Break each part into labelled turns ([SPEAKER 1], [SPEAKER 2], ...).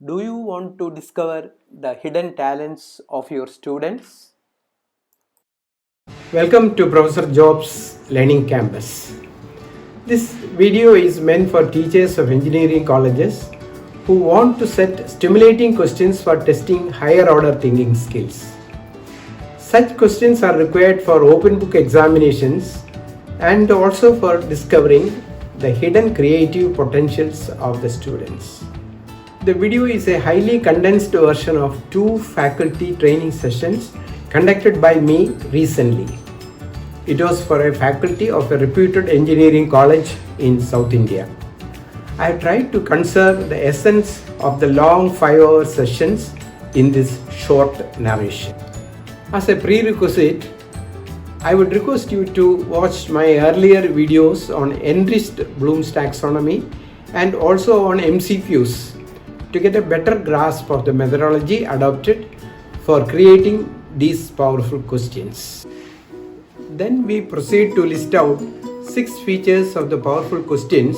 [SPEAKER 1] Do you want to discover the hidden talents of your students?
[SPEAKER 2] Welcome to Professor Job's Learning Campus. This video is meant for teachers of engineering colleges who want to set stimulating questions for testing higher order thinking skills. Such questions are required for open book examinations and also for discovering the hidden creative potentials of the students. The video is a highly condensed version of 2 faculty training sessions conducted by me recently. It was for a faculty of a reputed engineering college in South India. I have tried to conserve the essence of the long 5-hour sessions in this short narration. As a prerequisite, I would request you to watch my earlier videos on enriched Bloom's taxonomy and also on MCQs to get a better grasp of the methodology adopted for creating these powerful questions. Then we proceed to list out 6 features of the powerful questions,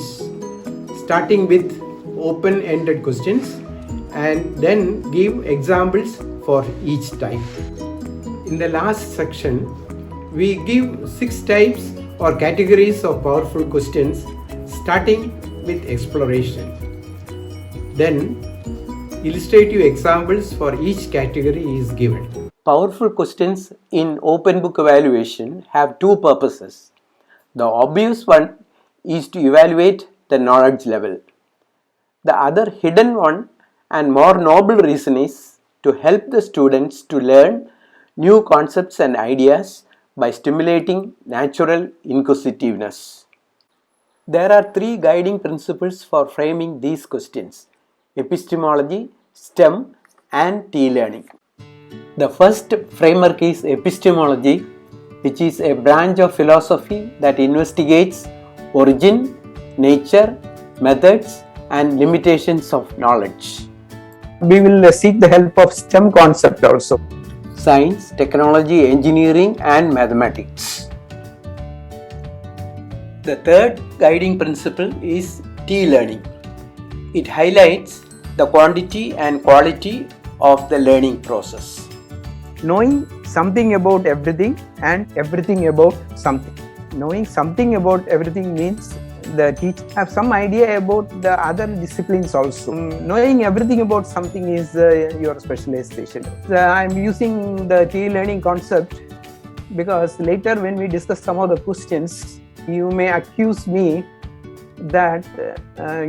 [SPEAKER 2] starting with open-ended questions and then give examples for each type. In the last section, we give 6 types or categories of powerful questions, starting with exploration. Then, illustrative examples for each category is given.
[SPEAKER 1] Powerful questions in open book evaluation have 2 purposes. The obvious one is to evaluate the knowledge level. The other hidden one and more noble reason is to help the students to learn new concepts and ideas by stimulating natural inquisitiveness. There are 3 guiding principles for framing these questions: epistemology, STEM, and T-learning. The first framework is epistemology, which is a branch of philosophy that investigates origin, nature, methods, and limitations of knowledge.
[SPEAKER 2] We will seek the help of STEM concept also:
[SPEAKER 1] science, technology, engineering, and mathematics. The third guiding principle is T-learning. It highlights the quantity and quality of the learning process.
[SPEAKER 2] Knowing something about everything and everything about something. Knowing something about everything means the teacher have some idea about the other disciplines also. Knowing everything about something is your specialization. I'm using the T-learning concept because later when we discuss some of the questions, you may accuse me that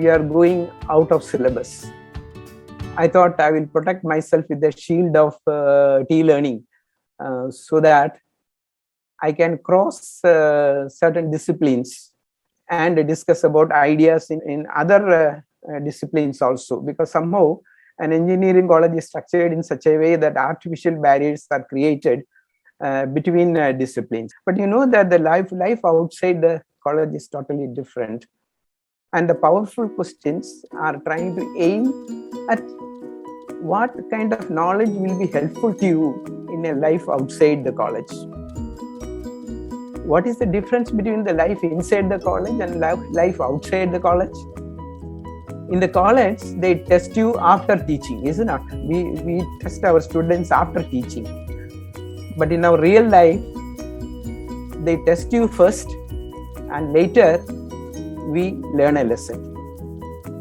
[SPEAKER 2] you are going out of syllabus. I thought I will protect myself with the shield of T-learning so that I can cross certain disciplines and discuss about ideas in other disciplines also, because somehow an engineering college is structured in such a way that artificial barriers are created between disciplines. But you know that the life outside the college is totally different. And the powerful questions are trying to aim at what kind of knowledge will be helpful to you in a life outside the college. What is the difference between the life inside the college and life outside the college? In the college, they test you after teaching, isn't it? We test our students after teaching. But in our real life, they test you first and later we learn a lesson.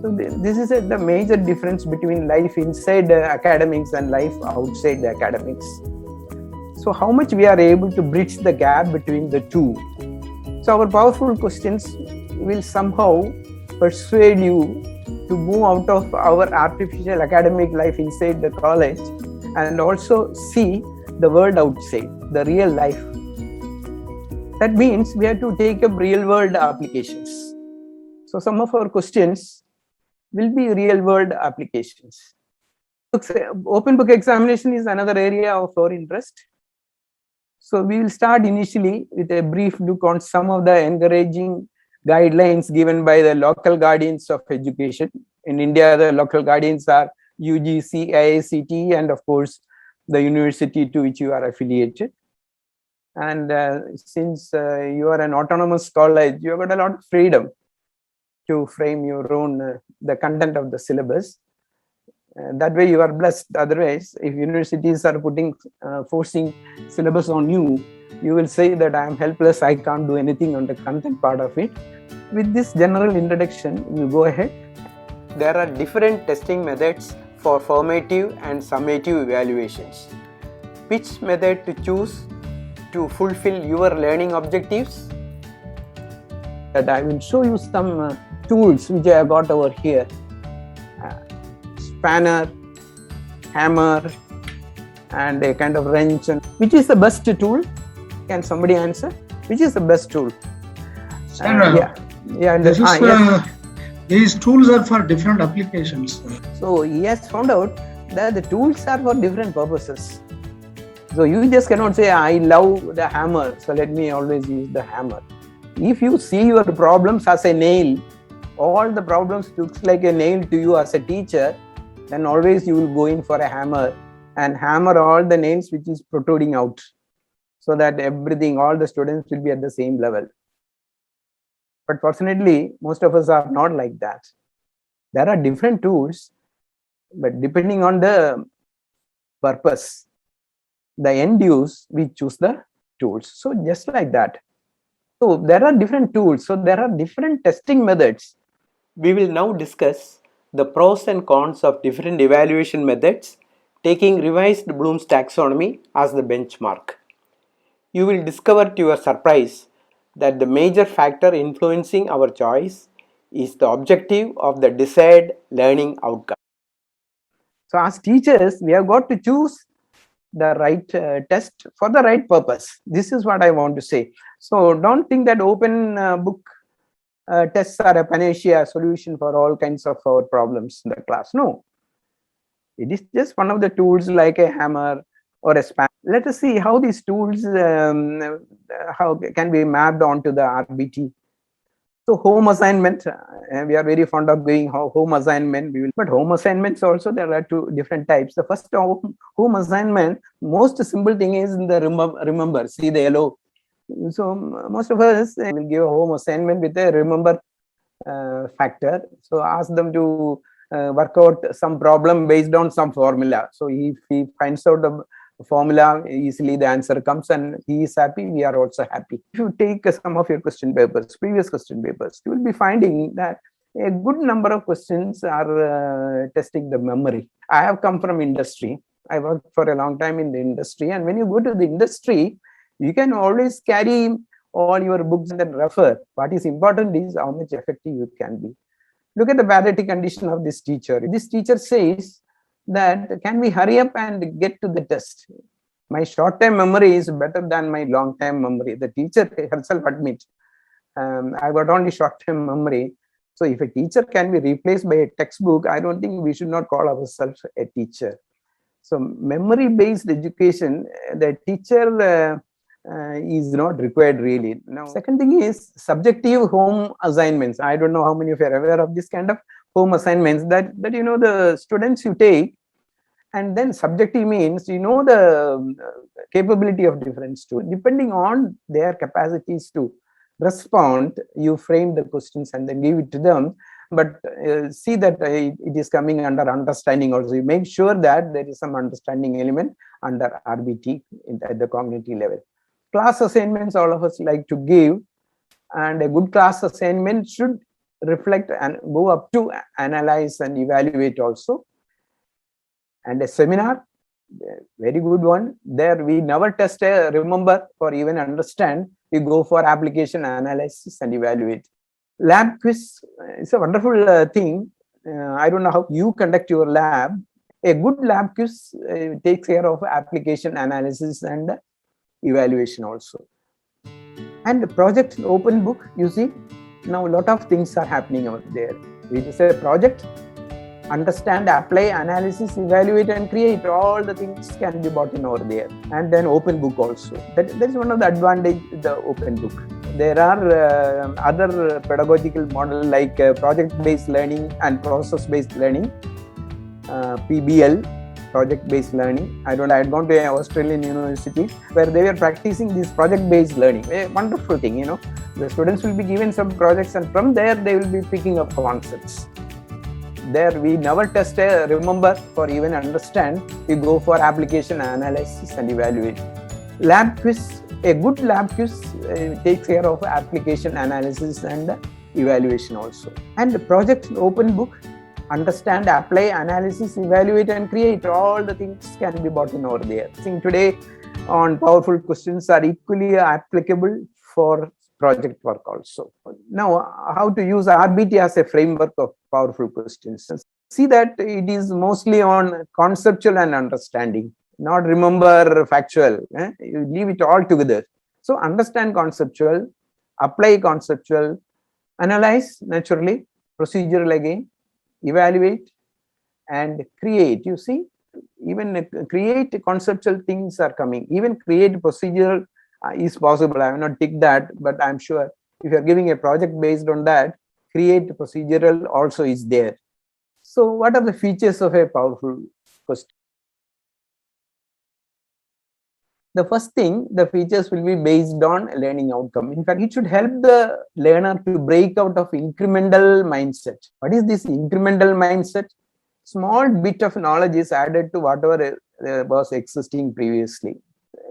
[SPEAKER 2] So this is the major difference between life inside academics and life outside the academics. So how much we are able to bridge the gap between the two. So our powerful questions will somehow persuade you to move out of our artificial academic life inside the college and also see the world outside, the real life. That means we have to take up real world applications. So some of our questions will be real world applications. Open book examination is another area of our interest. So we will start initially with a brief look on some of the encouraging guidelines given by the local guardians of education. In India, the local guardians are UGC, IICT, and of course, the university to which you are affiliated. And since you are an autonomous college, you have got a lot of freedom to frame your own the content of the syllabus.
[SPEAKER 1] That way you are blessed. Otherwise, if universities are forcing syllabus on you, you will say that I am helpless, I can't do anything on the content part of it. With this general introduction, we'll go ahead. There are different testing methods for formative and summative evaluations. Which method to choose to fulfill your learning objectives? That I will show you some tools which I have got over here. Spanner, hammer, and a kind of wrench. Which is the best tool? Can somebody answer? Which is the best tool?
[SPEAKER 3] These tools are for different applications.
[SPEAKER 1] So he has found out that the tools are for different purposes. So you just cannot say, I love the hammer, so let me always use the hammer. If you see your problems as a nail, all the problems looks like a nail to you as a teacher, then always you will go in for a hammer and hammer all the nails which is protruding out, so that all the students will be at the same level. But fortunately, most of us are not like that. There are different tools, but depending on the purpose, the end use, we choose the tools. So just like that. So there are different tools. So there are different testing methods. We will now discuss the pros and cons of different evaluation methods, taking revised Bloom's taxonomy as the benchmark. You will discover to your surprise that the major factor influencing our choice is the objective of the desired learning outcome. So as teachers, we have got to choose the right test for the right purpose. This is what I want to say. So don't think that open book tests are a panacea solution for all kinds of our problems in the class. No, it is just one of the tools like a hammer or a spanner. Let us see how these tools how can be mapped onto the RBT. So home assignment, we are very fond of doing home assignment. But home assignments also, there are two different types. The first home assignment, most simple thing is in the remember. See the yellow. So most of us will give a home assignment with a remember factor. So ask them to work out some problem based on some formula. So if he finds out the formula, easily the answer comes and he is happy, we are also happy. If you take some of your question papers, previous question papers, you will be finding that a good number of questions are testing the memory. I have come from industry. I worked for a long time in the industry, and when you go to the industry, you can always carry all your books and then refer. What is important is how much effective you can be. Look at the parity condition of this teacher. This teacher says that, can we hurry up and get to the test? My short-term memory is better than my long-term memory. The teacher herself admits, I got only short-term memory. So if a teacher can be replaced by a textbook, I don't think we should not call ourselves a teacher. So memory-based education, the teacher is not required really. Now, second thing is subjective home assignments. I don't know how many of you are aware of this kind of home assignments that you know the students you take, and then subjective means you know the capability of different students. Depending on their capacities to respond, you frame the questions and then give it to them. But see that it is coming under understanding also. You make sure that there is some understanding element under RBT at the cognitive level. Class assignments all of us like to give, and a good class assignment should reflect and go up to analyze and evaluate also. And a seminar, very good one. There we never test a remember or even understand. We go for application, analysis and evaluate. Lab quiz is a wonderful thing. I don't know how you conduct your lab. A good lab quiz takes care of application, analysis and evaluation also. And project open book, you see, now a lot of things are happening out there. We just say project, understand, apply, analysis, evaluate and create. All the things can be brought in over there. And then open book also. That is one of the advantage of the open book. There are other pedagogical models like project-based learning and process-based learning, PBL, project-based learning. I had gone to an Australian university where they were practicing this project-based learning. A wonderful thing, you know. The students will be given some projects and from there they will be picking up concepts. There we never test a remember or even understand. We go for application analysis and evaluate. Lab quiz, a good lab quiz takes care of application analysis and evaluation also. And project open book, understand, apply, analysis, evaluate and create. All the things can be brought in over there. I think today on powerful questions are equally applicable for project work also. Now, how to use RBT as a framework of powerful questions. See that it is mostly on conceptual and understanding, not remember factual. You leave it all together. So understand conceptual, apply conceptual, analyze naturally, procedural again, evaluate and create. You see, even create conceptual things are coming. Even create procedural is possible. I will not tick that, but I'm sure if you're giving a project based on that, create procedural also is there. So what are the features of a powerful question? The first thing, the features will be based on learning outcome. In fact, it should help the learner to break out of incremental mindset. What is this incremental mindset? Small bit of knowledge is added to whatever was existing previously.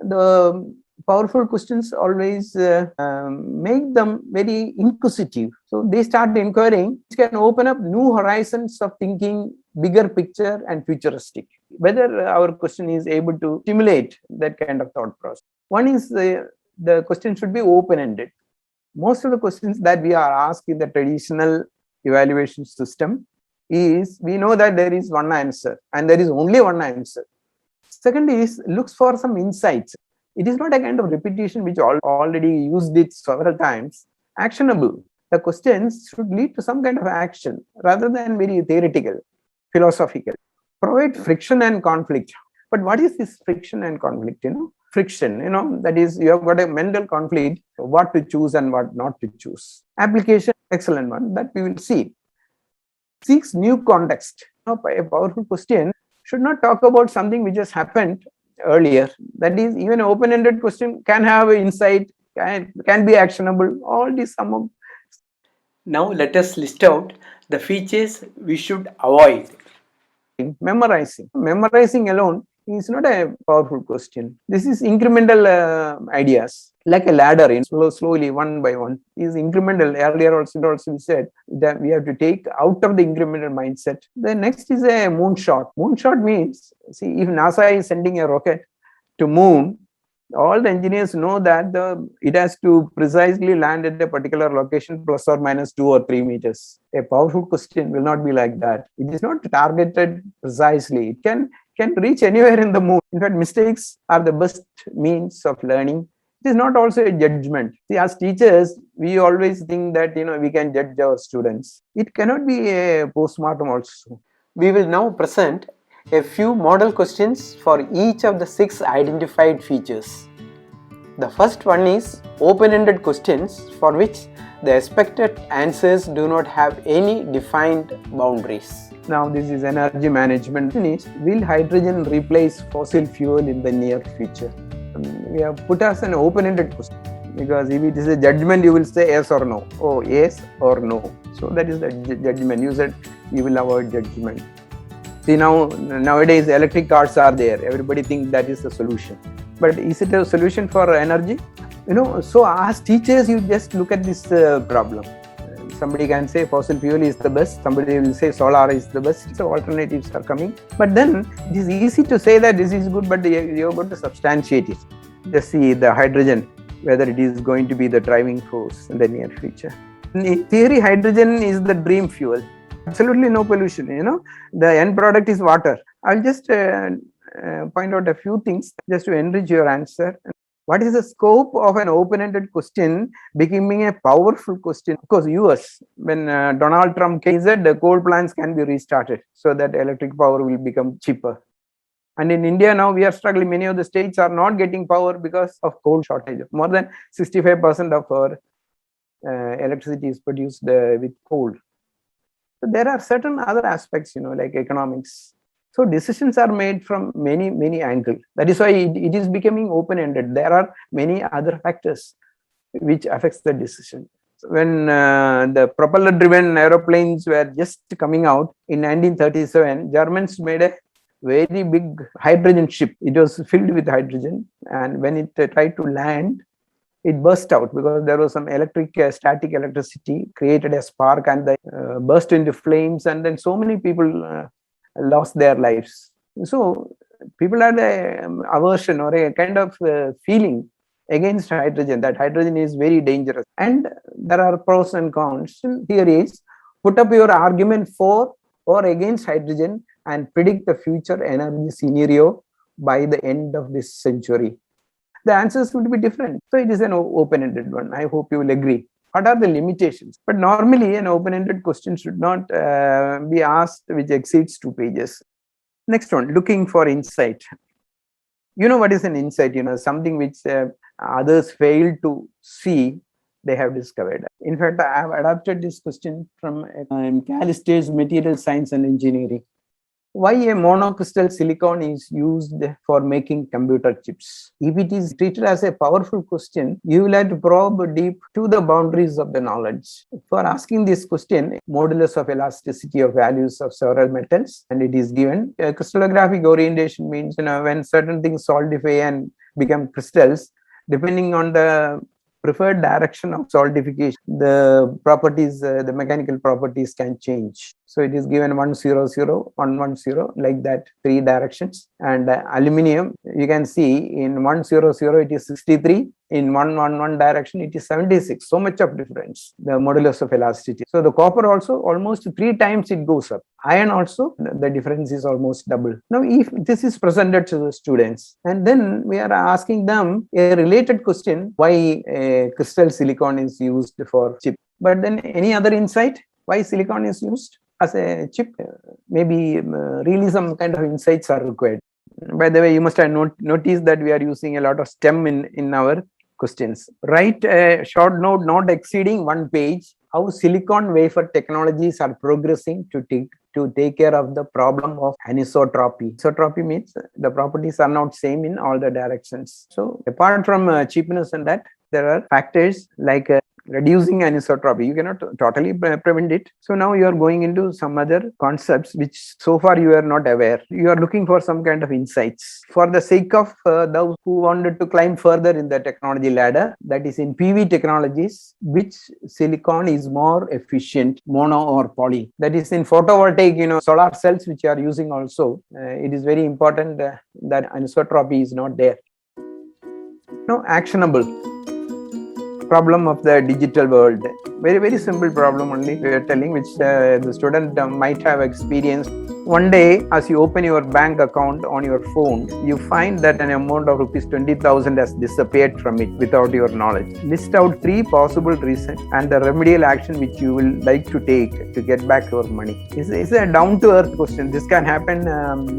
[SPEAKER 1] The powerful questions always make them very inquisitive. So they start inquiring, which can open up new horizons of thinking, bigger picture and futuristic. Whether our question is able to stimulate that kind of thought process. One is the question should be open-ended. Most of the questions that we are asked in the traditional evaluation system is, we know that there is one answer and there is only one answer. Second is, looks for some insights. It is not a kind of repetition which already used it several times. Actionable. The questions should lead to some kind of action rather than very theoretical, philosophical. Provide friction and conflict. But what is this friction and conflict? Friction, that is, you have got a mental conflict, what to choose and what not to choose. Application, excellent one, that we will see. Seeks new context. A powerful question should not talk about something which has happened earlier. That is, even an open-ended question can have an insight, can be actionable. All these some. Now let us list out the features we should avoid. Memorizing alone is not a powerful question. This is incremental ideas, like a ladder, slowly one by one is incremental. Earlier also we said that we have to take out of the incremental mindset. The next is a moonshot. Moonshot means, see, if NASA is sending a rocket to moon, all the engineers know that it has to precisely land at a particular location plus or minus 2 or 3 meters. A powerful question will not be like that. It is not targeted precisely. It can reach anywhere in the moon. In fact, mistakes are the best means of learning. It is not also a judgment. See, as teachers, we always think that we can judge our students. It cannot be a postmortem also. We will now present a few model questions for each of the 6 identified features. The first one is open-ended questions for which the expected answers do not have any defined boundaries. Now this is energy management. Will hydrogen replace fossil fuel in the near future? We have put as an open-ended question, because if it is a judgment, you will say yes or no. Oh, yes or no. So that is the judgment. You said you will avoid judgment. See, nowadays electric cars are there. Everybody thinks that is the solution. But is it a solution for energy? So as teachers, you just look at this problem. Somebody can say fossil fuel is the best. Somebody will say solar is the best. So alternatives are coming. But then it is easy to say that this is good, but you have got to substantiate it. Just see the hydrogen, whether it is going to be the driving force in the near future. In theory, hydrogen is the dream fuel. Absolutely no pollution. The end product is water. I'll just point out a few things just to enrich your answer. What is the scope of an open-ended question becoming a powerful question? Of course, US, when Donald Trump came, said the coal plants can be restarted so that electric power will become cheaper. And in India now we are struggling. Many of the states are not getting power because of coal shortage. More than 65% of our electricity is produced with coal. So there are certain other aspects, like economics. So decisions are made from many angles. That is why it is becoming open-ended. There are many other factors which affects the decision. When the propeller driven aeroplanes were just coming out in 1937, Germans made a very big hydrogen ship. It was filled with hydrogen, and when it tried to land, it burst out because there was some static electricity created a spark, and they burst into flames, and then so many people lost their lives. So people had a aversion or a kind of feeling against hydrogen, that hydrogen is very dangerous. And there are pros and cons. Here is, put up your argument for or against hydrogen and predict the future energy scenario by the end of this century. The answers would be different. So it is an open-ended one. I hope you will agree. What are the limitations? But normally an open-ended question should not be asked which exceeds 2 pages. Next one, looking for insight. You know what is an insight? Something which others failed to see, they have discovered. In fact, I have adapted this question from Callister's Material Science and Engineering. Why a monocrystal silicon is used for making computer chips? If it is treated as a powerful question, you will have to probe deep to the boundaries of the knowledge. For asking this question, modulus of elasticity of values of several metals, and it is given. Crystallographic orientation means when certain things solidify and become crystals, depending on the preferred direction of solidification, the properties, the mechanical properties can change. So it is given 100, 110, like that, 3 directions. And aluminium, you can see in 100 it is 63, in 111 direction it is 76. So much of difference, the modulus of elasticity. So the copper also almost 3 times it goes up. Iron also, the difference is almost double. Now, if this is presented to the students, and then we are asking them a related question, why crystal silicon is used for chip. But then any other insight why silicon is used as a chip? Maybe really some kind of insights are required. By the way, you must have noticed that we are using a lot of STEM in our questions. Write a short note not exceeding 1 page, how silicon wafer technologies are progressing to take care of the problem of anisotropy. Anisotropy means the properties are not same in all the directions. So apart from cheapness and that, there are factors like reducing anisotropy. You cannot totally prevent it. So now you are going into some other concepts which so far you are not aware. You are looking for some kind of insights. For the sake of those who wanted to climb further in the technology ladder, that is in PV technologies, which silicon is more efficient, mono or poly? That is in photovoltaic, solar cells which you are using also. It is very important that anisotropy is not there. Now, actionable. Problem of the digital world. Very, very simple problem only we are telling, which the student might have experienced. One day, as you open your bank account on your phone, you find that an amount of rupees 20,000 has disappeared from it without your knowledge. List out 3 possible reasons and the remedial action which you will like to take to get back your money. It's a down-to-earth question. This can happen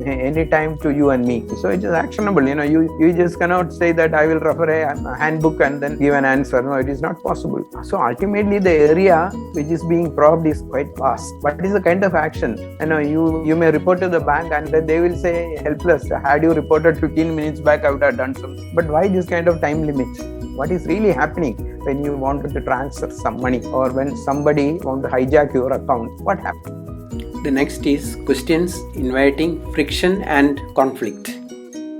[SPEAKER 1] anytime to you and me. So it is actionable. You just cannot say that I will refer a handbook and then give an answer. No, it is not possible. So ultimately, the area which is being probed is quite vast. What is the kind of action? You may report to the bank and then they will say helpless. Had you reported 15 minutes back, I would have done something. But why this kind of time limit? What is really happening when you wanted to transfer some money or when somebody want to hijack your account? What happens? The next is questions inviting friction and conflict.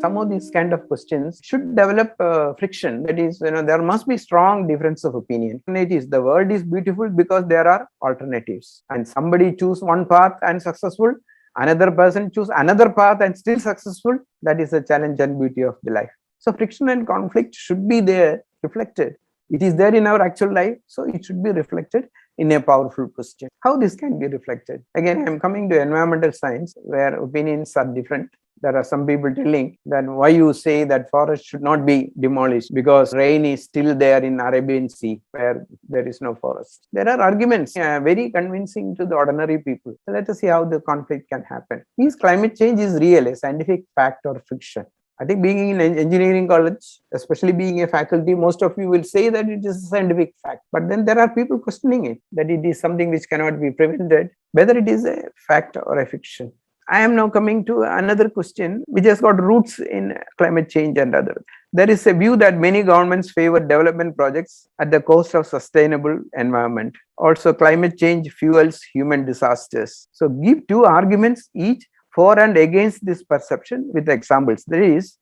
[SPEAKER 1] Some of these kind of questions should develop friction. That is, there must be strong difference of opinion. And it is, the world is beautiful because there are alternatives. And somebody choose one path and successful, another person choose another path and still successful. That is the challenge and beauty of the life. So friction and conflict should be there, reflected. It is there in our actual life, so it should be reflected in a powerful question. How this can be reflected? Again, I am coming to environmental science, where opinions are different. There are some people telling that why you say that forest should not be demolished because rain is still there in Arabian Sea where there is no forest. There are arguments very convincing to the ordinary people. So let us see how the conflict can happen. Is climate change is real, a scientific fact or fiction? I think being in engineering college, especially being a faculty, most of you will say that it is a scientific fact. But then there are people questioning it, that it is something which cannot be prevented, whether it is a fact or a fiction. I am now coming to another question which has got roots in climate change and other. There is a view that many governments favor development projects at the cost of sustainable environment. Also, climate change fuels human disasters. So give two arguments each for and against this perception with examples. There is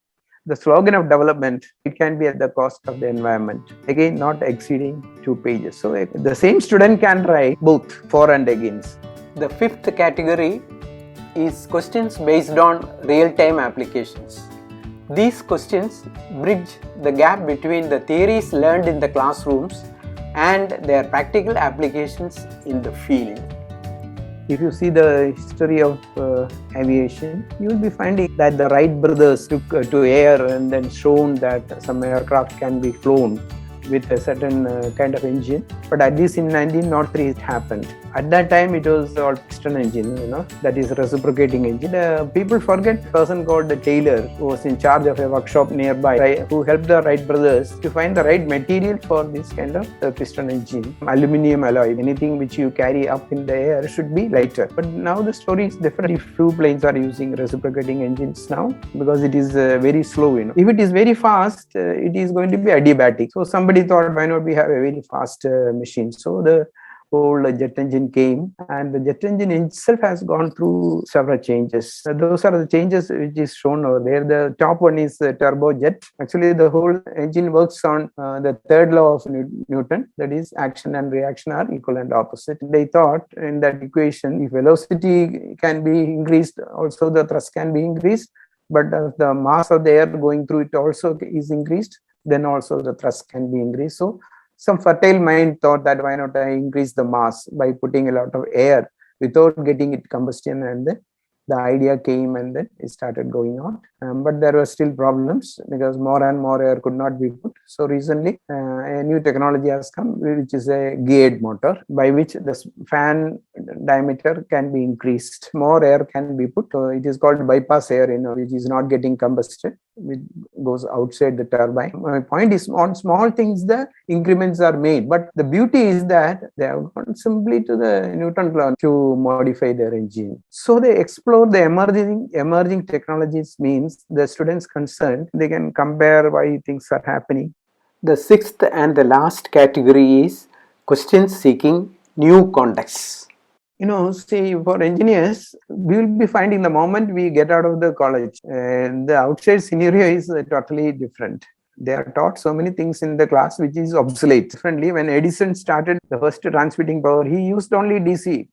[SPEAKER 1] the slogan of development, it can be at the cost of the environment. Again, not exceeding 2 pages. So the same student can write both for and against. The fifth category is questions based on real-time applications. These questions bridge the gap between the theories learned in the classrooms and their practical applications in the field. If you see the history of aviation, you will be finding that the Wright brothers took to air and then shown that some aircraft can be flown with a certain kind of engine. But at least in 1903 it happened. At that time it was all piston engine, that is reciprocating engine. People forget a person called Taylor, who was in charge of a workshop nearby, who helped the Wright brothers to find the right material for this kind of piston engine. Aluminium alloy, anything which you carry up in the air should be lighter. But now the story is different. Few planes are using reciprocating engines now because it is very slow. If it is very fast, it is going to be adiabatic. So somebody thought, why not we have a very fast machine? So the whole jet engine came, and the jet engine itself has gone through several changes. Those are the changes which is shown over there. The top one is turbojet. Actually, the whole engine works on the third law of Newton, that is action and reaction are equal and opposite. They thought in that equation, if velocity can be increased, also the thrust can be increased, but as the mass of the air going through it also is increased, then also the thrust can be increased. So some fertile mind thought that why not I increase the mass by putting a lot of air without getting it combustion, and then the idea came and then it started going on. But there were still problems because more and more air could not be put. So recently a new technology has come, which is a geared motor, by which the fan diameter can be increased. More air can be put. So it is called bypass air, which is not getting combusted, which goes outside the turbine. My point is, on small things the increments are made, but the beauty is that they have gone simply to the Newton law to modify their engine. So they explore the emerging technologies, means the students concerned, they can compare why things are happening. The sixth and the last category is questions seeking new contexts. See, for engineers, we will be finding the moment we get out of the college, the outside scenario is totally different. They are taught so many things in the class which is obsolete. Differently, when Edison started the first transmitting power, he used only DC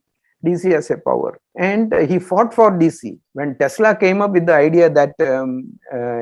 [SPEAKER 1] as a power, and he fought for DC. When Tesla came up with the idea that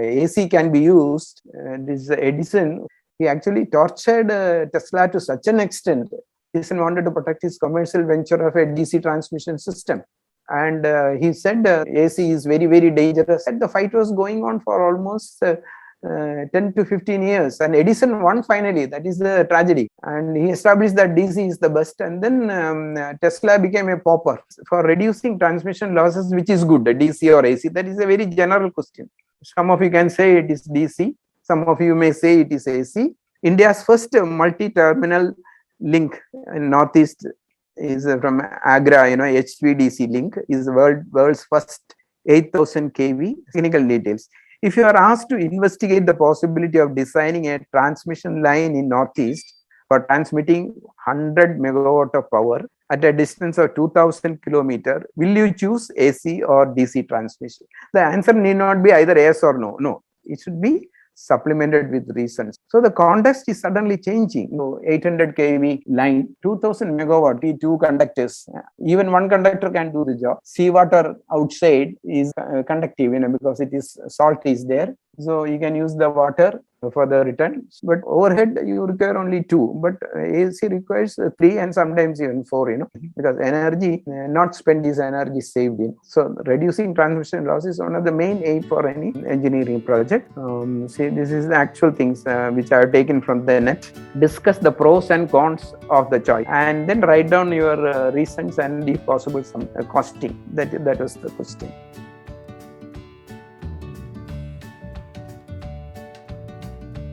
[SPEAKER 1] AC can be used, this Edison, he actually tortured Tesla to such an extent. Edison wanted to protect his commercial venture of a DC transmission system, and he said AC is very, very dangerous. And the fight was going on for almost 10 to 15 years, and Edison won finally. That is the tragedy, and he established that DC is the best, and then Tesla became a pauper for reducing transmission losses, which is good, DC or AC. That is a very general question. Some of you can say it is DC, some of you may say it is AC. India's first multi-terminal link in Northeast is from Agra, HVDC link is the world's first 8,000 kV. Technical details. If you are asked to investigate the possibility of designing a transmission line in Northeast for transmitting 100 megawatt of power at a distance of 2,000 kilometers, will you choose AC or DC transmission? The answer need not be either yes or no. No, it should be supplemented with reasons. So the context is suddenly changing. 800 kV line, 2000 megawatt, two conductors. Even one conductor can do the job. Seawater outside is conductive, because it is salt is there. So you can use the water for the return. But overhead you require only 2. But AC requires 3 and sometimes even 4, because energy not spent is energy saved. So reducing transmission loss is one of the main aim for any engineering project. See, this is the actual things which I have taken from the net. Discuss the pros and cons of the choice, and then write down your reasons and if possible some costing. That was the question.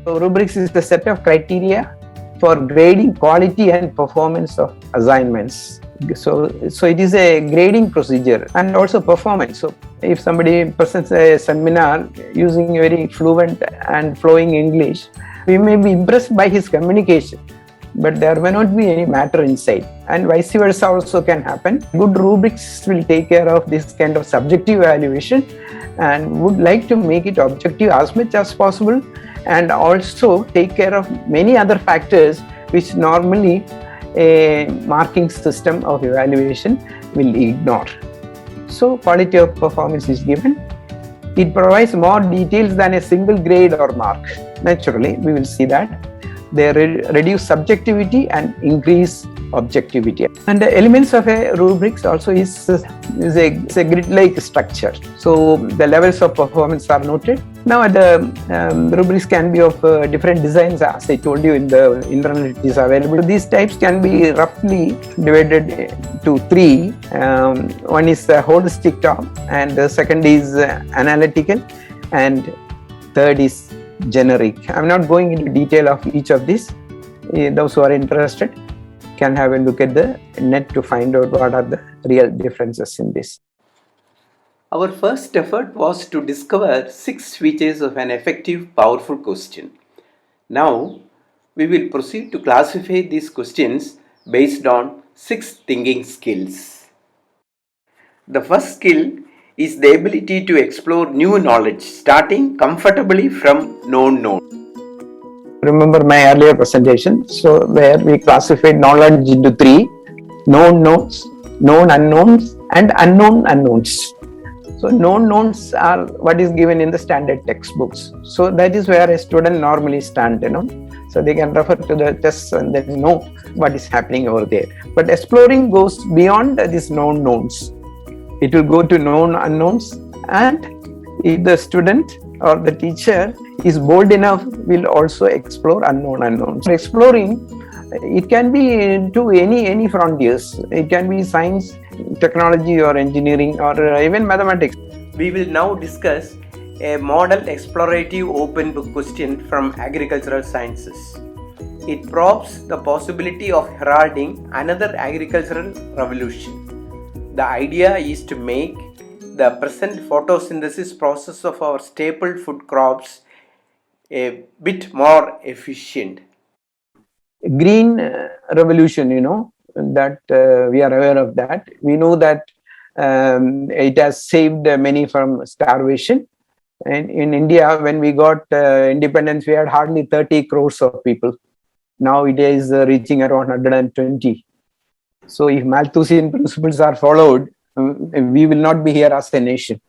[SPEAKER 1] So rubrics is the set of criteria for grading quality and performance of assignments. So it is a grading procedure and also performance. So
[SPEAKER 2] If somebody presents a seminar using very fluent and flowing English, we may be impressed by his communication, but there may not be any matter inside, and vice versa also can happen. Good rubrics will take care of this kind of subjective evaluation and would like to make it objective as much as possible, and also take care of many other factors which normally a marking system of evaluation will ignore. So quality of performance is given. It provides more details than a single grade or mark. Naturally, we will see that. They reduce subjectivity and increase objectivity. And the elements of a rubrics also is a grid-like structure. So the levels of performance are noted. Now the rubrics can be of different designs, as I told you in the internet it is available. These types can be roughly divided to three. One is holistic top, and the second is analytical, and third is generic. I'm not going into detail of each of these. Those who are interested can have a look at the net to find out what are the real differences in this.
[SPEAKER 1] Our first effort was to discover 6 features of an effective, powerful question. Now, we will proceed to classify these questions based on 6 thinking skills. The first skill is the ability to explore new knowledge, starting comfortably from known knowledge.
[SPEAKER 2] Remember my earlier presentation, so where we classified knowledge into 3: known knowns, known unknowns, and unknown unknowns. So known knowns are what is given in the standard textbooks. So that is where a student normally stands, So they can refer to the tests and then know what is happening over there. But exploring goes beyond these known knowns. It will go to known unknowns, and if the student or the teacher is bold enough, will also explore unknown unknowns. Exploring, it can be into any frontiers. It can be science, technology, or engineering, or even mathematics.
[SPEAKER 1] We will now discuss a model explorative open book question from agricultural sciences. It probes the possibility of heralding another agricultural revolution. The idea is to make the present photosynthesis process of our staple food crops a bit more efficient.
[SPEAKER 2] Green revolution, that we are aware of that. We know that it has saved many from starvation. And in India, when we got independence, we had hardly 30 crores of people. Now it is reaching around 120. So if Malthusian principles are followed, we will not be here as a nation,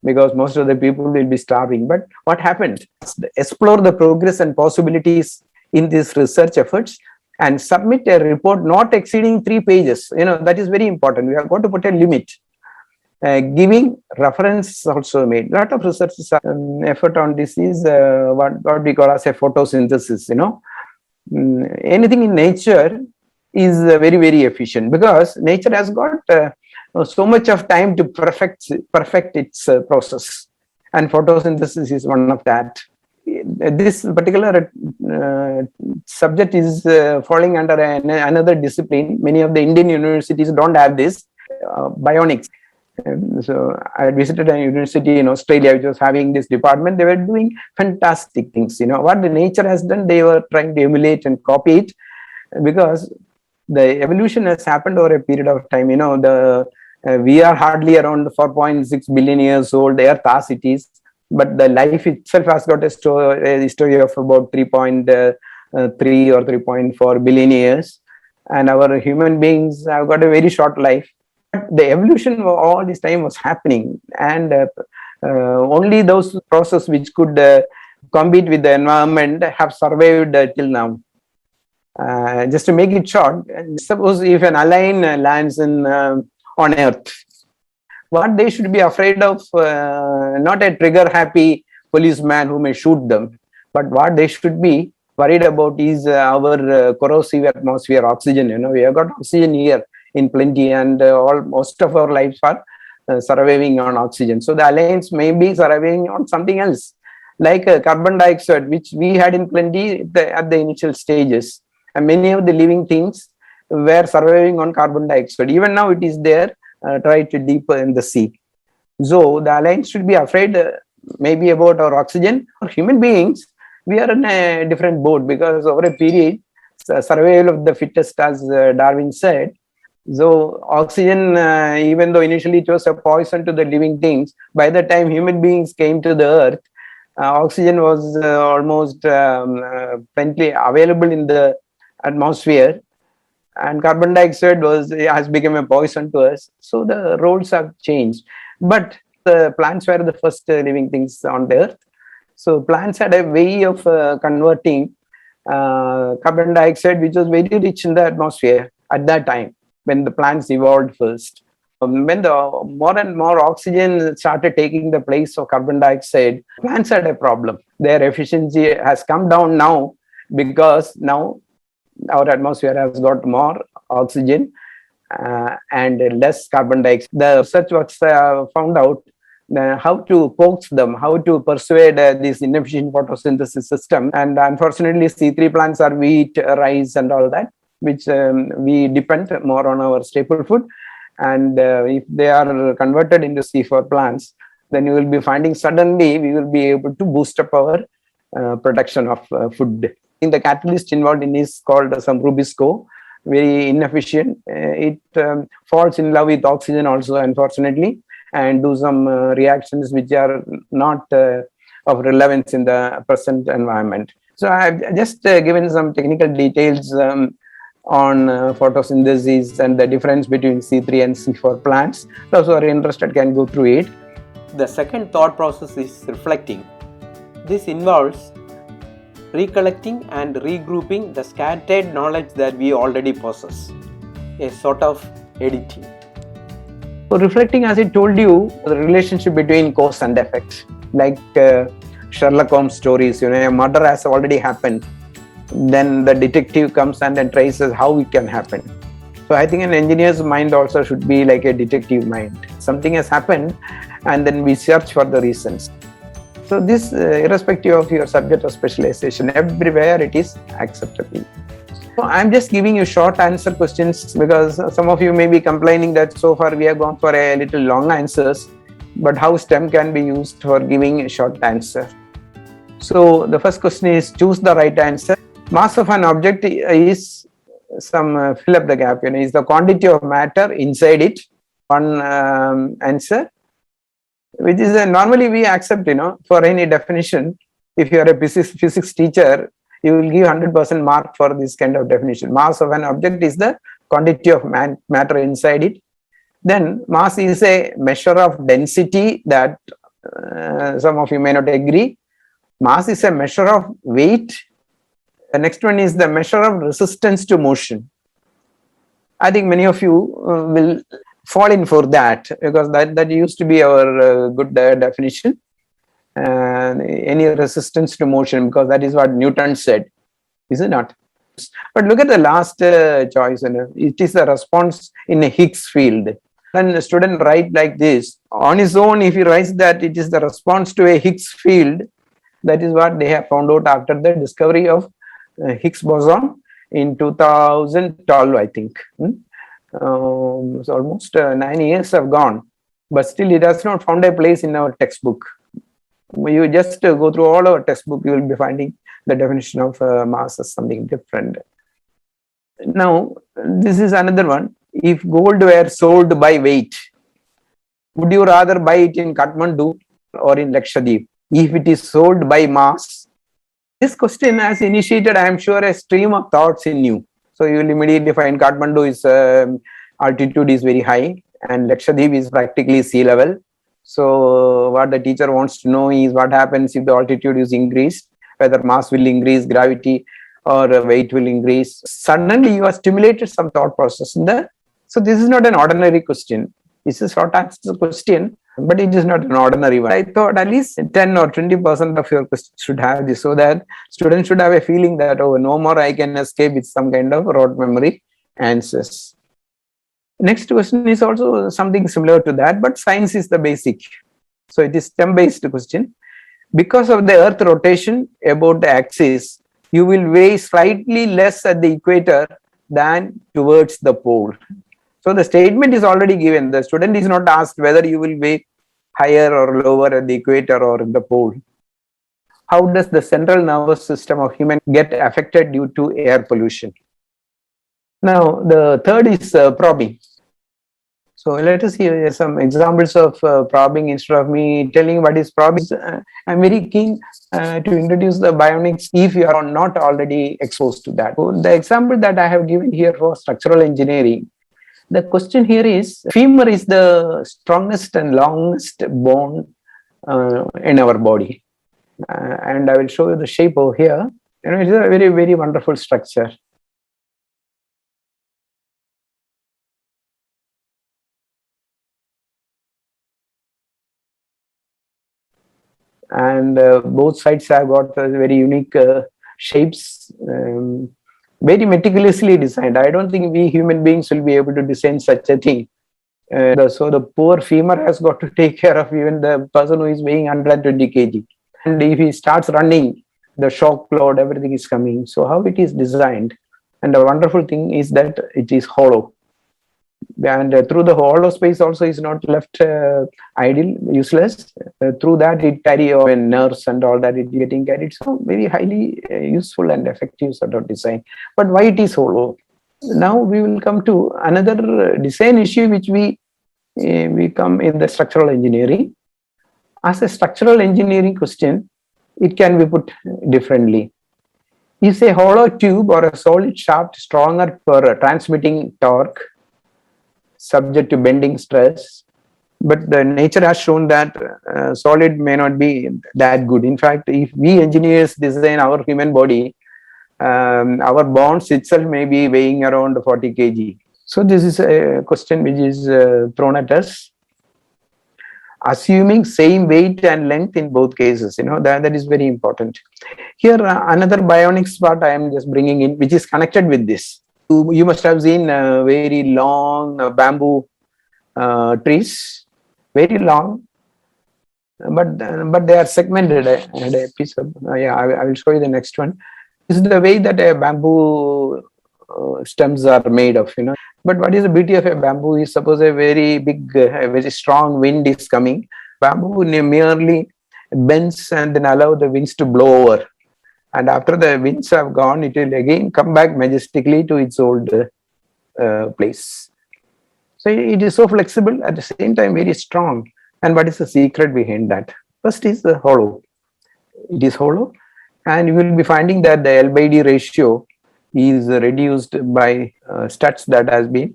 [SPEAKER 2] because most of the people will be starving. But what happened? Explore the progress and possibilities in these research efforts and submit a report not exceeding 3 pages. That is very important. We have got to put a limit. Giving reference also made. A lot of research effort on this is what we call as a photosynthesis. Anything in nature is very, very efficient, because nature has got so much of time to perfect its process, and photosynthesis is one of that. This particular subject is falling under another discipline. Many of the Indian universities don't have this, bionics. So I visited a university in Australia which was having this department. They were doing fantastic things. What the nature has done, they were trying to emulate and copy it, because the evolution has happened over a period of time. We are hardly around 4.6 billion years old, the Earth as it is, but the life itself has got a story of about 3.3 or 3.4 billion years, and our human beings have got a very short life. The evolution all this time was happening, and only those processes which could compete with the environment have survived till now. Just to make it short, suppose if an alien lands on Earth, what they should be afraid of, not a trigger-happy policeman who may shoot them, but what they should be worried about is our corrosive atmosphere, oxygen. We have got oxygen here in plenty, and most of our lives are surviving on oxygen. So the aliens may be surviving on something else, like carbon dioxide, which we had in plenty at the initial stages. And many of the living things were surviving on carbon dioxide. Even now it is there, tried to deeper in the sea.
[SPEAKER 1] So the alliance should be afraid maybe about our oxygen. For human beings, we are in a different boat because over a period, survival of the fittest, as Darwin said. So oxygen, even though initially it was a poison to the living things, by the time human beings came to the earth, oxygen was almost plenty available in the atmosphere, and carbon dioxide has become a poison to us. So the roles have changed. But the plants were the first living things on the earth. So plants had a way of converting carbon dioxide, which was very rich in the atmosphere at that time when the plants evolved first. When the more and more oxygen started taking the place of carbon dioxide, plants had a problem. Their efficiency has come down now because now our atmosphere has got more oxygen and less carbon dioxide. The research was found out how to coax them, how to persuade this inefficient photosynthesis system. And unfortunately, C3 plants are wheat, rice, and all that, which we depend more on our staple food. And if they are converted into C4 plants, then you will be finding suddenly we will be able to boost up our production of food. In the catalyst involved in is called some Rubisco, very inefficient. It falls in love with oxygen also, unfortunately, and do some reactions which are not of relevance in the present environment. So I've just given some technical details on photosynthesis and the difference between C3 and C4 plants. Those who are interested can go through it. The second thought process is reflecting. This involves recollecting and regrouping the scattered knowledge that we already possess, a sort of editing. So reflecting, as I told you, the relationship between cause and effect, like Sherlock Holmes stories, a murder has already happened, then the detective comes and then traces how it can happen. So I think an engineer's mind also should be like a detective mind. Something has happened and then we search for the reasons. So this, irrespective of your subject or specialization, everywhere it is acceptable. So I'm just giving you short answer questions because some of you may be complaining that so far we have gone for a little long answers, but how STEM can be used for giving a short answer. So the first question is choose the right answer. Mass of an object is some fill up the gap, is the quantity of matter inside it. One answer, which is normally we accept, for any definition. If you are a physics teacher, you will give 100% mark for this kind of definition. Mass of an object is the quantity of matter inside it. Then mass is a measure of density that some of you may not agree. Mass is a measure of weight. The next one is the measure of resistance to motion. I think many of you will fall in for that because that used to be our good definition. Any resistance to motion, because that is what Newton said, is it not? But look at the last choice. It is a response in a Higgs field. When a student write like this, on his own, if he writes that it is the response to a Higgs field, that is what they have found out after the discovery of Higgs boson in 2012, I think. So almost 9 years have gone, but still it has not found a place in our textbook. You just go through all our textbook, you will be finding the definition of mass as something different. Now, this is another one. If gold were sold by weight, would you rather buy it in Kathmandu or in Lakshadweep? If it is sold by mass, this question has initiated, I am sure, a stream of thoughts in you. So you will immediately find Kathmandu is altitude is very high and Lakshadweep is practically sea level. So what the teacher wants to know is what happens if the altitude is increased, whether mass will increase, gravity or weight will increase. Suddenly you are stimulated some thought process in there. So this is not an ordinary question. This is short answer question, but it is not an ordinary one. I thought at least 10 or 20% of your questions should have this, so that students should have a feeling that, oh, no more I can escape with some kind of rote memory answers. Next question is also something similar to that, but science is the basic. So it is STEM-based question. Because of the Earth rotation about the axis, you will weigh slightly less at the equator than towards the pole. So the statement is already given. The student is not asked whether you will weigh higher or lower at the equator or in the pole. How does the central nervous system of human get affected due to air pollution? Now, the third is probing. So let us see some examples of probing. Instead of me telling what is probing, I'm very keen to introduce the bionics if you are not already exposed to that. So the example that I have given here for structural engineering, the question here is, femur is the strongest and longest bone in our body. And I will show you the shape over here. You know, it's a very, very wonderful structure. And both sides have got very unique shapes, very meticulously designed. I don't think we human beings will be able to design such a thing. So the poor femur has got to take care of even the person who is weighing 120 kg. And if he starts running, the shock load, everything is coming. So how it is designed, and the wonderful thing is that it is hollow. And through the hollow space also is not left idle, useless. Through that it carry on nerves and all that it getting carried. So very highly useful and effective sort of design. But why it is hollow? Now we will come to another design issue which we come in the structural engineering. As a structural engineering question, it can be put differently. Is a hollow tube or a solid shaft stronger for transmitting torque subject to bending stress? But the nature has shown that solid may not be that good. In fact, if we engineers design our human body, our bones itself may be weighing around 40 kg. So this is a question which is thrown at us. Assuming same weight and length in both cases, you know, that is very important. Here, another bionics part I am just bringing in, which is connected with this. You must have seen very long bamboo trees, very long, but they are segmented. I had a piece of, yeah, I will show you the next one. This is the way that a bamboo stems are made of, you know. But what is the beauty of a bamboo is, suppose a very big, very strong wind is coming, bamboo merely bends and then allow the winds to blow over. And after the winds have gone, it will again come back majestically to its old place. So it is so flexible, at the same time very strong. And what is the secret behind that? First is the hollow. It is hollow, and you will be finding that the L/D ratio is reduced by studs that has been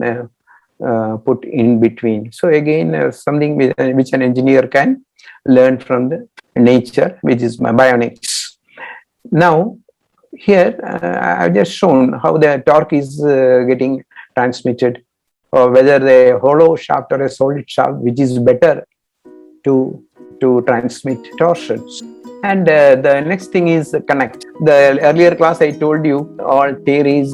[SPEAKER 1] put in between. So again, something which an engineer can learn from the nature, which is my bionics. Now, here I've just shown how the torque is getting transmitted, or whether the hollow shaft or a solid shaft, which is better to transmit torsions. And the next thing is connect. The earlier class I told you all theories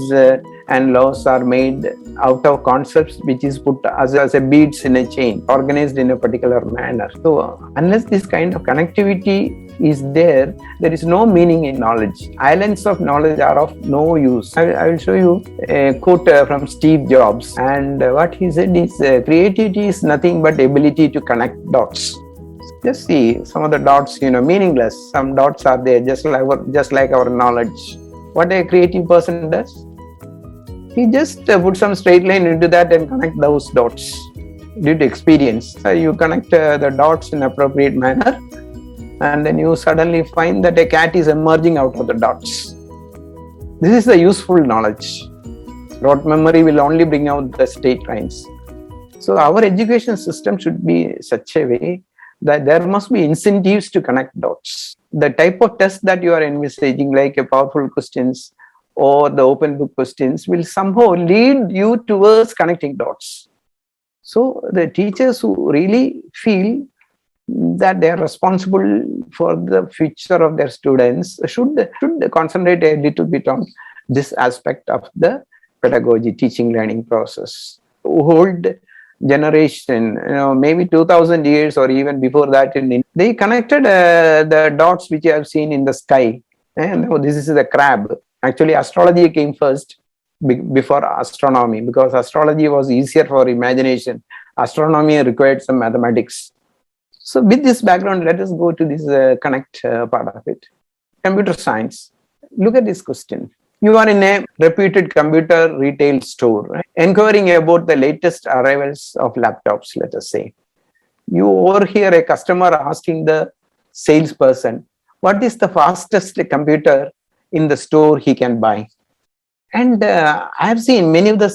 [SPEAKER 1] and laws are made out of concepts which is put as a beads in a chain, organized in a particular manner. So unless this kind of connectivity is there, there is no meaning in knowledge. Islands of knowledge are of no use. I will show you a quote from Steve Jobs, and what he said is, creativity is nothing but ability to connect dots. Just see some of the dots, you know, meaningless. Some dots are there, just like our knowledge. What a creative person does, he just put some straight line into that and connect those dots due to experience. You connect the dots in appropriate manner, and then you suddenly find that a cat is emerging out of the dots. This is the useful knowledge. Rote memory will only bring out the straight lines. So our education system should be such a way that there must be incentives to connect dots. The type of test that you are envisaging, like a powerful questions or the open book questions, will somehow lead you towards connecting dots. So the teachers who really feel that they are responsible for the future of their students should concentrate a little bit on this aspect of the pedagogy, teaching learning process. Old generation, you know, maybe 2000 years or even before that, they connected the dots which you have seen in the sky. And this is the crab. Actually, astrology came first before astronomy, because astrology was easier for imagination. Astronomy required some mathematics. So with this background, let us go to this connect part of it. Computer science. Look at this question. You are in a reputed computer retail store, right? Inquiring about the latest arrivals of laptops, let us say. You overhear a customer asking the salesperson, what is the fastest computer in the store he can buy? And I have seen many of the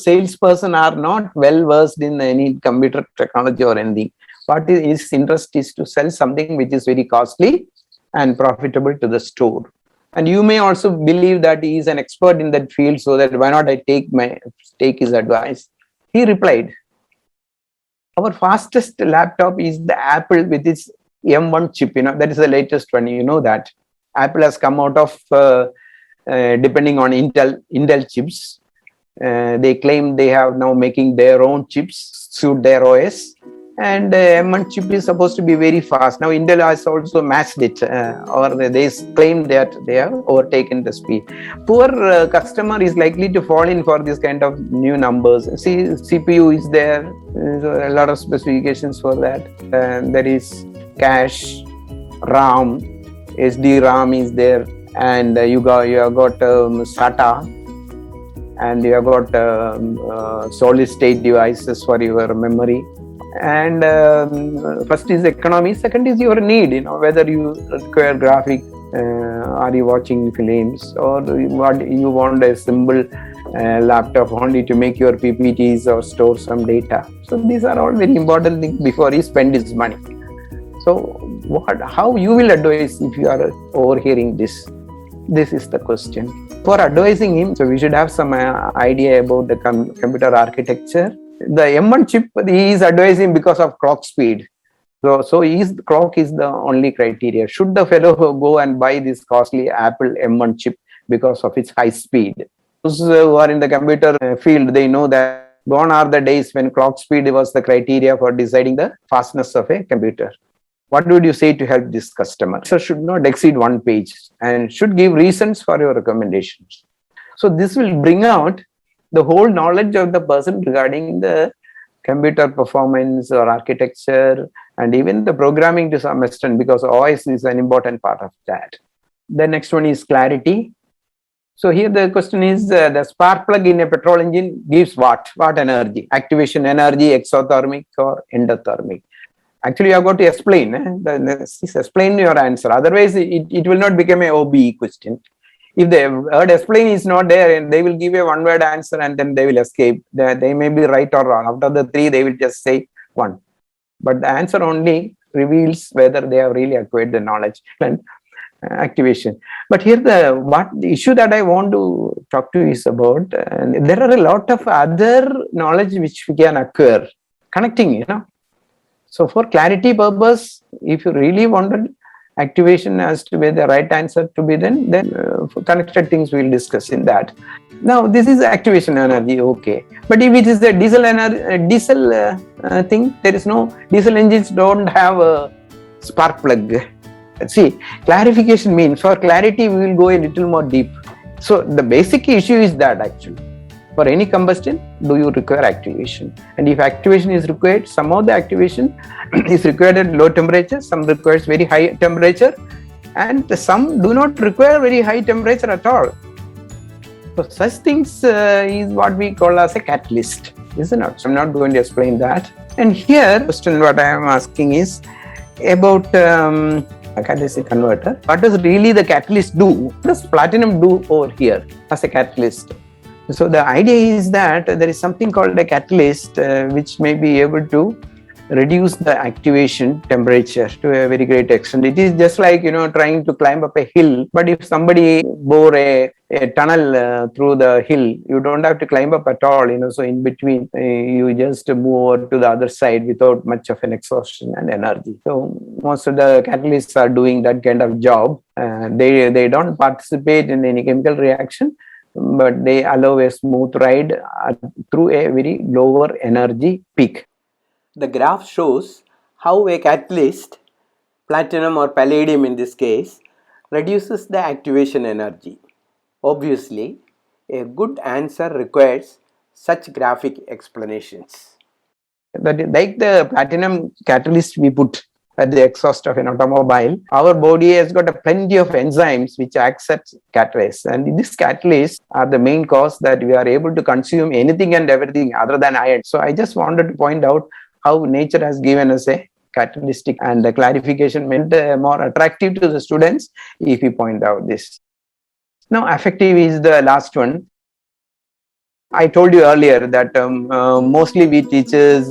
[SPEAKER 1] salesperson are not well versed in any computer technology or anything. What his interest is to sell something which is very costly and profitable to the store. And you may also believe that he is an expert in that field, so that why not I take his advice. He replied, our fastest laptop is the Apple with its M1 chip. That is the latest one. That Apple has come out of depending on Intel chips. They claim they have now making their own chips suit their OS, and M1 chip is supposed to be very fast. Now Intel has also matched it, or they claim that they have overtaken the speed. Poor customer is likely to fall in for this kind of new numbers. See, CPU is there, a lot of specifications for that. There is cache, RAM, SD RAM is there, and you have got SATA, and you have got solid state devices for your memory. And first is economy, second is your need, whether you require graphic, are you watching films, or you want a simple laptop only to make your PPTs or store some data. So these are all very important things before he spend his money. So how you will advise if you are overhearing this? This is the question. For advising him, so we should have some idea about the computer architecture. The M1 chip, he is advising because of clock speed. So clock is the only criteria. Should the fellow go and buy this costly Apple M1 chip because of its high speed? Those who are in the computer field, they know that gone are the days when clock speed was the criteria for deciding the fastness of a computer. What would you say to help this customer? So should not exceed 1 page and should give reasons for your recommendations. So this will bring out the whole knowledge of the person regarding the computer performance or architecture, and even the programming to some extent, because OS is an important part of that. The next one is clarity. So here the question is, the spark plug in a petrol engine gives what energy? Activation energy, exothermic or endothermic? Actually, you have got to explain. Explain your answer. Otherwise, it will not become a OBE question. If the word explain is not there, and they will give a one-word answer and then they will escape. They may be right or wrong. Out of the three, they will just say one. But the answer only reveals whether they have really acquired the knowledge and activation. But here the issue that I want to talk to is about, there are a lot of other knowledge which we can acquire. Connecting, So for clarity purpose, if you really wanted activation as to be the right answer to be, then connected things we'll discuss in that. Now this is activation energy, okay. But if it is the diesel thing, there is no, diesel engines don't have a spark plug. See, clarification means, for clarity we will go a little more deep. So the basic issue is that actually, for any combustion, do you require activation? And if activation is required, some of the activation is required at low temperature, some requires very high temperature, and some do not require very high temperature at all. So such things is what we call as a catalyst, isn't it? So I'm not going to explain that. And here, question what I am asking is about a catalytic converter. What does really the catalyst do? What does platinum do over here as a catalyst? So the idea is that there is something called a catalyst which may be able to reduce the activation temperature to a very great extent. It is just like, trying to climb up a hill. But if somebody bore a tunnel through the hill, you don't have to climb up at all, so in between you just move over to the other side without much of an exhaustion and energy. So most of the catalysts are doing that kind of job. They don't participate in any chemical reaction, but they allow a smooth ride through a very lower energy peak. The graph shows how a catalyst, platinum or palladium in this case, reduces the activation energy. Obviously, a good answer requires such graphic explanations. That like the platinum catalyst we put,
[SPEAKER 4] at the exhaust of an automobile, our body has got a plenty of enzymes which accept catalysts, and these catalysts are the main cause that we are able to consume anything and everything other than iron. So I just wanted to point out how nature has given us a catalytic, and the clarification meant more attractive to the students if we point out this. Now affective is the last one. I told you earlier that mostly we teachers,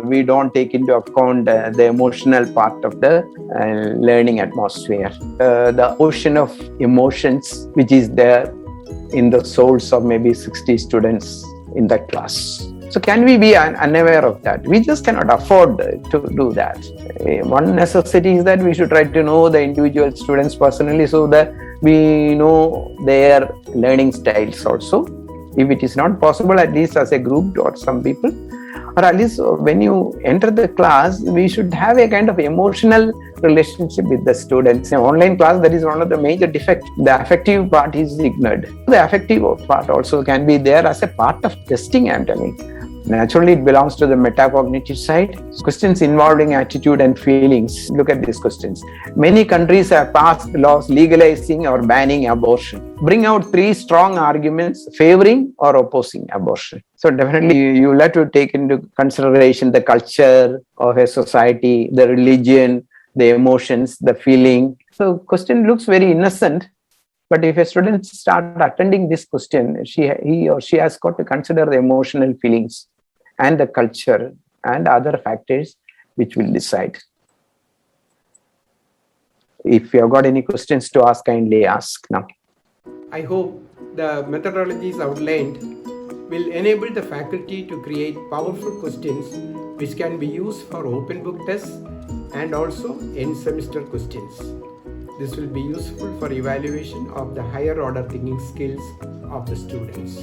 [SPEAKER 4] we don't take into account the emotional part of the learning atmosphere. The ocean of emotions which is there in the souls of maybe 60 students in that class. So can we be unaware of that? We just cannot afford to do that. One necessity is that we should try to know the individual students personally so that we know their learning styles also. If it is not possible, at least as a group or some people, or at least when you enter the class, we should have a kind of emotional relationship with the students. In online class, that is one of the major defects. The affective part is ignored. The affective part also can be there as a part of testing, I'm telling. Naturally, it belongs to the metacognitive side. Questions involving attitude and feelings. Look at these questions. Many countries have passed laws legalizing or banning abortion. Bring out 3 strong arguments favoring or opposing abortion. So definitely you will have to take into consideration the culture of a society, the religion, the emotions, the feeling. So question looks very innocent. But if a student starts attending this question, he or she has got to consider the emotional feelings and the culture and other factors which will decide. If you have got any questions to ask, kindly ask now.
[SPEAKER 2] I hope the methodologies outlined will enable the faculty to create powerful questions which can be used for open book tests and also end semester questions. This will be useful for evaluation of the higher order thinking skills of the students.